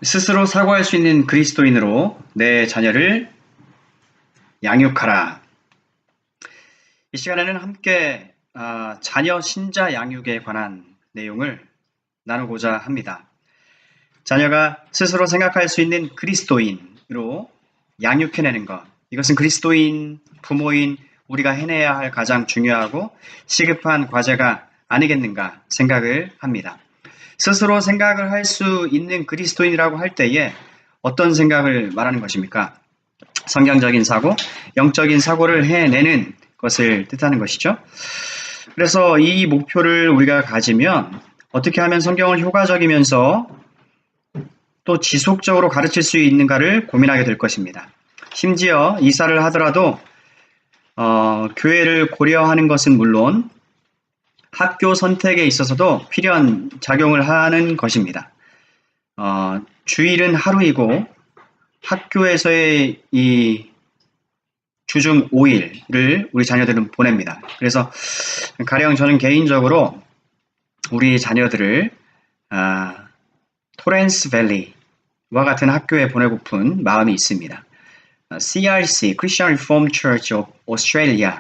스스로 사고할 수 있는 그리스도인으로 내 자녀를 양육하라. 이 시간에는 함께 자녀 신자 양육에 관한 내용을 나누고자 합니다. 자녀가 스스로 생각할 수 있는 그리스도인으로 양육해내는 것, 이것은 그리스도인, 부모인 우리가 해내야 할 가장 중요하고 시급한 과제가 아니겠는가 생각을 합니다. 스스로 생각을 할 수 있는 그리스도인이라고 할 때에 어떤 생각을 말하는 것입니까? 성경적인 사고, 영적인 사고를 해내는 것을 뜻하는 것이죠. 그래서 이 목표를 우리가 가지면 어떻게 하면 성경을 효과적이면서 또 지속적으로 가르칠 수 있는가를 고민하게 될 것입니다. 심지어 이사를 하더라도 교회를 고려하는 것은 물론 학교 선택에 있어서도 필요한 작용을 하는 것입니다. 주일은 하루이고 학교에서의 이 주중 5일을 우리 자녀들은 보냅니다. 그래서 가령 저는 개인적으로 우리 자녀들을 토렌스 밸리와 같은 학교에 보내고픈 마음이 있습니다. CRC, Christian Reformed Church of Australia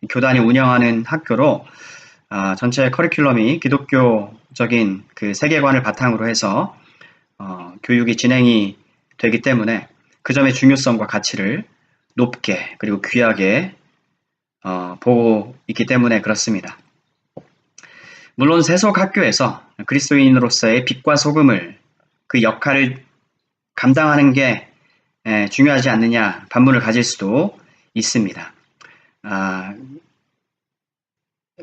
교단이 운영하는 학교로 전체 커리큘럼이 기독교적인 그 세계관을 바탕으로 해서 교육이 진행이 되기 때문에 그 점의 중요성과 가치를 높게 그리고 귀하게 보고 있기 때문에 그렇습니다. 물론 세속 학교에서 그리스도인으로서의 빛과 소금을 그 역할을 감당하는 게 중요하지 않느냐 반문을 가질 수도 있습니다.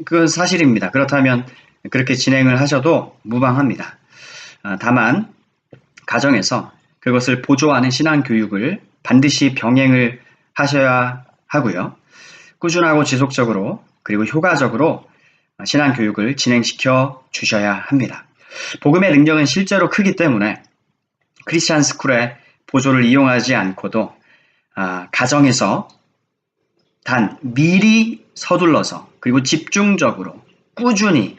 그건 사실입니다. 그렇다면 그렇게 진행을 하셔도 무방합니다. 다만 가정에서 그것을 보조하는 신앙교육을 반드시 병행을 하셔야 하고요. 꾸준하고 지속적으로 그리고 효과적으로 신앙교육을 진행시켜 주셔야 합니다. 복음의 능력은 실제로 크기 때문에 크리스찬 스쿨의 보조를 이용하지 않고도 가정에서 단 미리 서둘러서 그리고 집중적으로 꾸준히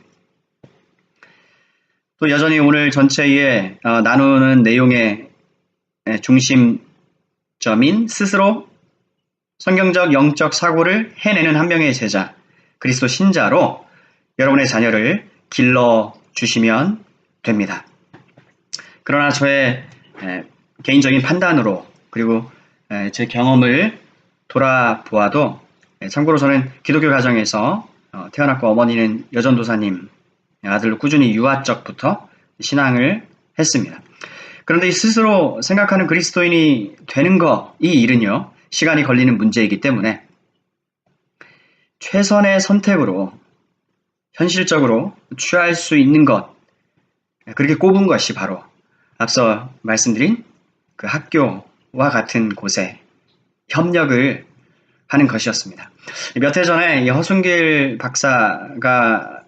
또 여전히 오늘 전체에 나누는 내용의 중심점인 스스로 성경적 영적 사고를 해내는 한 명의 제자 그리스도 신자로 여러분의 자녀를 길러주시면 됩니다. 그러나 저의 개인적인 판단으로 그리고 제 경험을 돌아보아도 참고로 저는 기독교 가정에서 태어났고 어머니는 여전도사님 아들로 꾸준히 유아적부터 신앙을 했습니다. 그런데 이 스스로 생각하는 그리스도인이 되는 것, 이 일은요, 시간이 걸리는 문제이기 때문에 최선의 선택으로 현실적으로 취할 수 있는 것, 그렇게 꼽은 것이 바로 앞서 말씀드린 그 학교와 같은 곳에 협력을 하는 것이었습니다. 몇 해 전에 허순길 박사가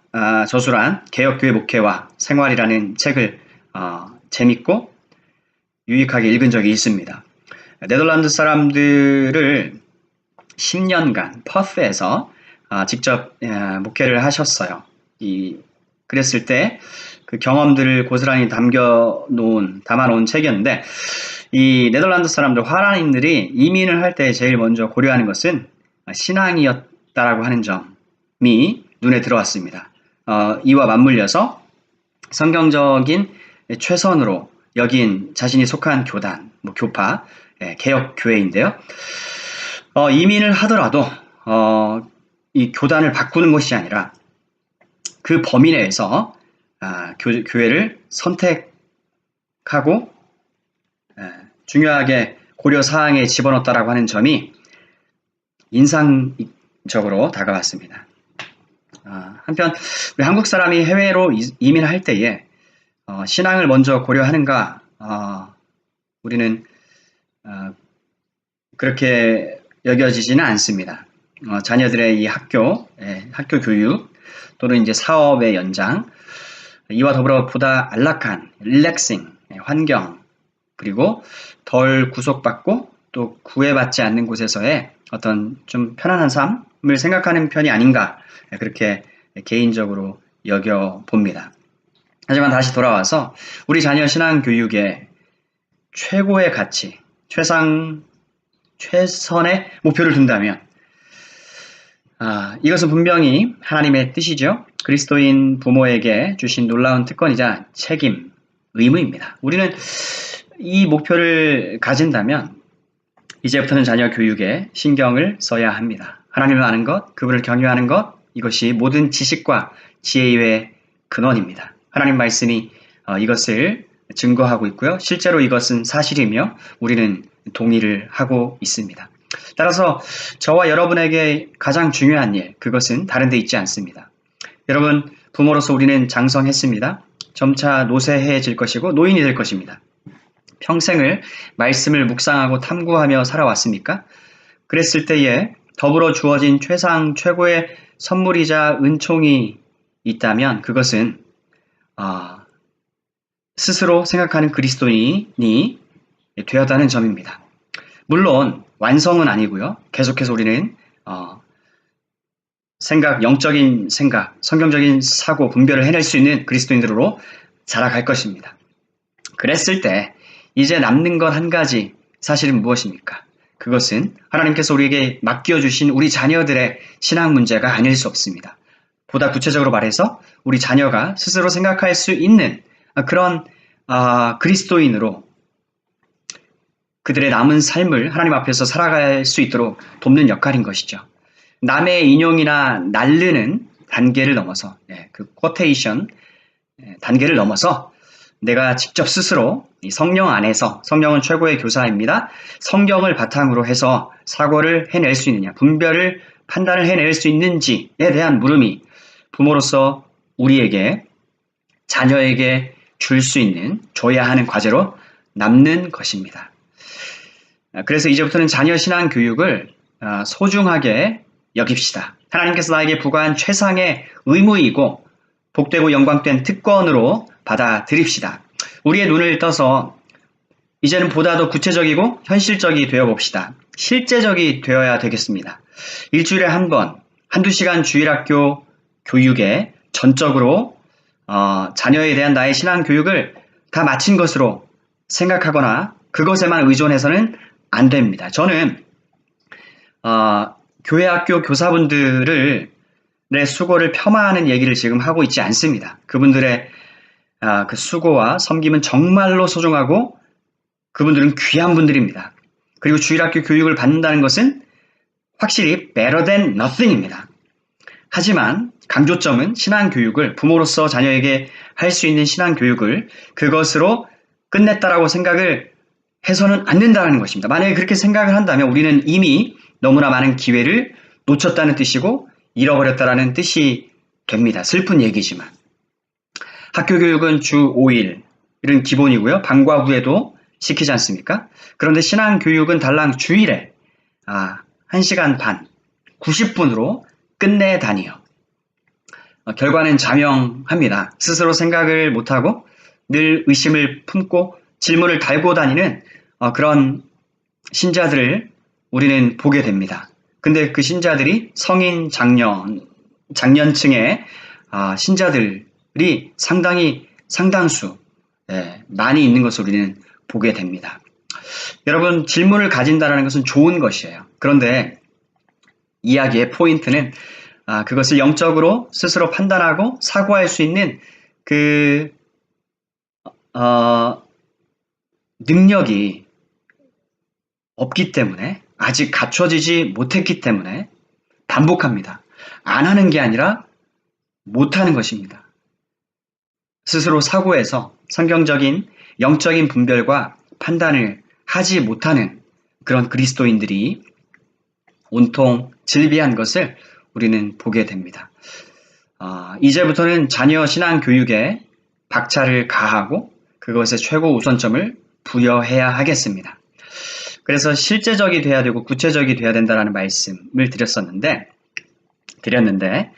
저술한 개혁교회 목회와 생활이라는 책을 재밌고 유익하게 읽은 적이 있습니다. 네덜란드 사람들을 10년간 퍼스에서 직접 목회를 하셨어요. 그랬을 때 그 경험들을 고스란히 담아놓은 책이었는데 이 네덜란드 사람들, 화란인들이 이민을 할 때 제일 먼저 고려하는 것은 신앙이었다라고 하는 점이 눈에 들어왔습니다. 이와 맞물려서 성경적인 최선으로 여긴 자신이 속한 교단, 교파, 개혁교회인데요. 이민을 하더라도 이 교단을 바꾸는 것이 아니라 그 범위 내에서 교회를 선택하고 중요하게 고려사항에 집어넣었다라고 하는 점이 인상적으로 다가왔습니다. 한편 우리 한국 사람이 해외로 이민할 때에 신앙을 먼저 고려하는가 우리는 그렇게 여겨지지는 않습니다. 자녀들의 이 학교 교육 또는 이제 사업의 연장 이와 더불어 보다 안락한 릴렉싱 환경 그리고 덜 구속받고 또 구애받지 않는 곳에서의 어떤 좀 편안한 삶을 생각하는 편이 아닌가 그렇게 개인적으로 여겨봅니다. 하지만 다시 돌아와서 우리 자녀 신앙교육에 최고의 가치, 최선의 목표를 둔다면 이것은 분명히 하나님의 뜻이죠. 그리스도인 부모에게 주신 놀라운 특권이자 책임, 의무입니다. 우리는 이 목표를 가진다면 이제부터는 자녀 교육에 신경을 써야 합니다. 하나님을 아는 것, 그분을 경외하는 것, 이것이 모든 지식과 지혜의 근원입니다. 하나님 말씀이 이것을 증거하고 있고요. 실제로 이것은 사실이며 우리는 동의를 하고 있습니다. 따라서 저와 여러분에게 가장 중요한 일, 그것은 다른 데 있지 않습니다. 여러분, 부모로서 우리는 장성했습니다. 점차 노쇠해질 것이고 노인이 될 것입니다. 평생을 말씀을 묵상하고 탐구하며 살아왔습니까? 그랬을 때에 더불어 주어진 최고의 선물이자 은총이 있다면 그것은 스스로 생각하는 그리스도인이 되었다는 점입니다. 물론 완성은 아니고요. 계속해서 우리는 영적인 생각, 성경적인 사고, 분별을 해낼 수 있는 그리스도인들로 자라갈 것입니다. 그랬을 때 이제 남는 것 한 가지 사실은 무엇입니까? 그것은 하나님께서 우리에게 맡겨주신 우리 자녀들의 신앙 문제가 아닐 수 없습니다. 보다 구체적으로 말해서 우리 자녀가 스스로 생각할 수 있는 그런 그리스도인으로 그들의 남은 삶을 하나님 앞에서 살아갈 수 있도록 돕는 역할인 것이죠. 남의 인용이나 날르는 단계를 넘어서 그 쿼테이션 단계를 넘어서 내가 직접 스스로 이 성령 안에서, 성령은 최고의 교사입니다. 성경을 바탕으로 해서 사고를 해낼 수 있느냐, 분별을 판단을 해낼 수 있는지에 대한 물음이 부모로서 우리에게, 자녀에게 줄 수 있는, 줘야 하는 과제로 남는 것입니다. 그래서 이제부터는 자녀 신앙 교육을 소중하게 여깁시다. 하나님께서 나에게 부과한 최상의 의무이고 복되고 영광된 특권으로 받아들입시다. 우리의 눈을 떠서 이제는 보다 더 구체적이고 현실적이 되어 봅시다. 실제적이 되어야 되겠습니다. 일주일에 한 번, 한두 시간 주일학교 교육에 전적으로 자녀에 대한 나의 신앙 교육을 다 마친 것으로 생각하거나 그것에만 의존해서는 안 됩니다. 저는 교회 학교 교사분들의 수고를 폄하하는 얘기를 지금 하고 있지 않습니다. 그분들의 그 수고와 섬김은 정말로 소중하고 그분들은 귀한 분들입니다. 그리고 주일학교 교육을 받는다는 것은 확실히 better than nothing입니다. 하지만 강조점은 신앙교육을 부모로서 자녀에게 할 수 있는 신앙교육을 그것으로 끝냈다라고 생각을 해서는 안 된다는 것입니다. 만약에 그렇게 생각을 한다면 우리는 이미 너무나 많은 기회를 놓쳤다는 뜻이고 잃어버렸다라는 뜻이 됩니다. 슬픈 얘기지만. 학교 교육은 주 5일, 이런 기본이고요. 방과 후에도 시키지 않습니까? 그런데 신앙 교육은 달랑 주일에 1시간 반, 90분으로 끝내다니요. 결과는 자명합니다. 스스로 생각을 못하고 늘 의심을 품고 질문을 달고 다니는 그런 신자들을 우리는 보게 됩니다. 근데 그 신자들이 성인 장년층의 신자들이 상당수 많이 있는 것을 우리는 보게 됩니다. 여러분, 질문을 가진다는 것은 좋은 것이에요. 그런데 이야기의 포인트는 그것을 영적으로 스스로 판단하고 사고할 수 있는 그 능력이 없기 때문에, 아직 갖춰지지 못했기 때문에 반복합니다. 안 하는 게 아니라 못하는 것입니다. 스스로 사고해서 성경적인 영적인 분별과 판단을 하지 못하는 그런 그리스도인들이 온통 즐비한 것을 우리는 보게 됩니다. 이제부터는 자녀 신앙 교육에 박차를 가하고 그것에 최고 우선점을 부여해야 하겠습니다. 그래서 실제적이 돼야 되고 구체적이 돼야 된다는 말씀을 드렸는데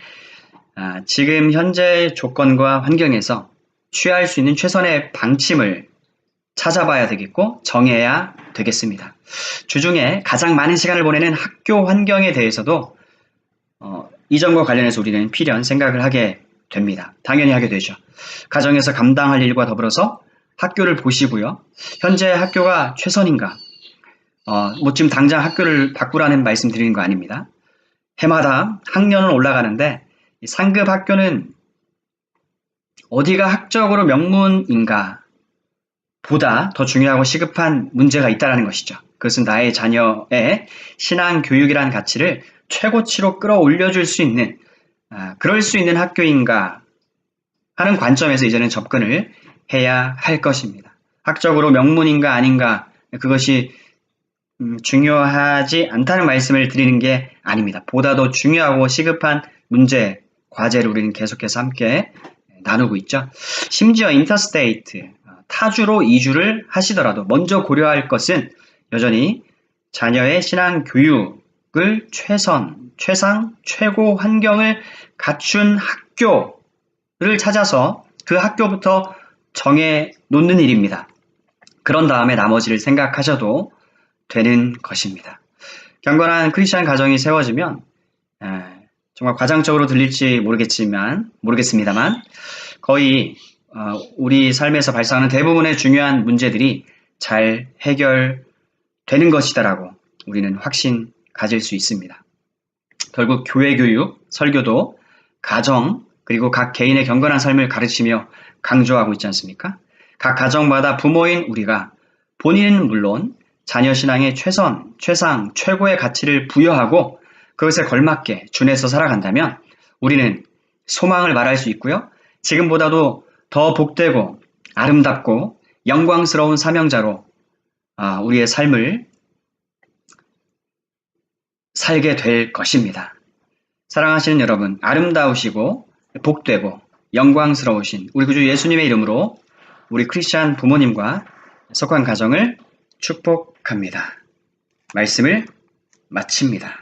지금 현재 조건과 환경에서 취할 수 있는 최선의 방침을 찾아봐야 되겠고 정해야 되겠습니다. 주중에 가장 많은 시간을 보내는 학교 환경에 대해서도 이 점과 관련해서 우리는 필연 생각을 하게 됩니다. 당연히 하게 되죠. 가정에서 감당할 일과 더불어서 학교를 보시고요. 현재 학교가 최선인가? 지금 당장 학교를 바꾸라는 말씀 드리는 거 아닙니다. 해마다 학년은 올라가는데 이 상급 학교는 어디가 학적으로 명문인가 보다 더 중요하고 시급한 문제가 있다는 것이죠. 그것은 나의 자녀의 신앙 교육이라는 가치를 최고치로 끌어올려줄 수 있는 그럴 수 있는 학교인가 하는 관점에서 이제는 접근을 해야 할 것입니다. 학적으로 명문인가 아닌가 그것이 중요하지 않다는 말씀을 드리는 게 아닙니다. 보다 더 중요하고 시급한 문제, 과제를 우리는 계속해서 함께 나누고 있죠. 심지어 인터스테이트, 타주로 이주를 하시더라도 먼저 고려할 것은 여전히 자녀의 신앙 교육을 최상, 최고 환경을 갖춘 학교를 찾아서 그 학교부터 정해 놓는 일입니다. 그런 다음에 나머지를 생각하셔도 되는 것입니다. 경건한 크리스찬 가정이 세워지면 정말 과장적으로 들릴지 모르겠습니다만 거의 우리 삶에서 발생하는 대부분의 중요한 문제들이 잘 해결되는 것이다라고 우리는 확신 가질 수 있습니다. 결국 교회 교육, 설교도 가정 그리고 각 개인의 경건한 삶을 가르치며 강조하고 있지 않습니까? 각 가정마다 부모인 우리가 본인은 물론 자녀 신앙의 최선, 최상, 최고의 가치를 부여하고 그것에 걸맞게 준해서 살아간다면 우리는 소망을 말할 수 있고요. 지금보다도 더 복되고 아름답고 영광스러운 사명자로 우리의 삶을 살게 될 것입니다. 사랑하시는 여러분, 아름다우시고 복되고 영광스러우신 우리 구주 예수님의 이름으로 우리 크리스찬 부모님과 속한 가정을 축복합니다. 말씀을 마칩니다.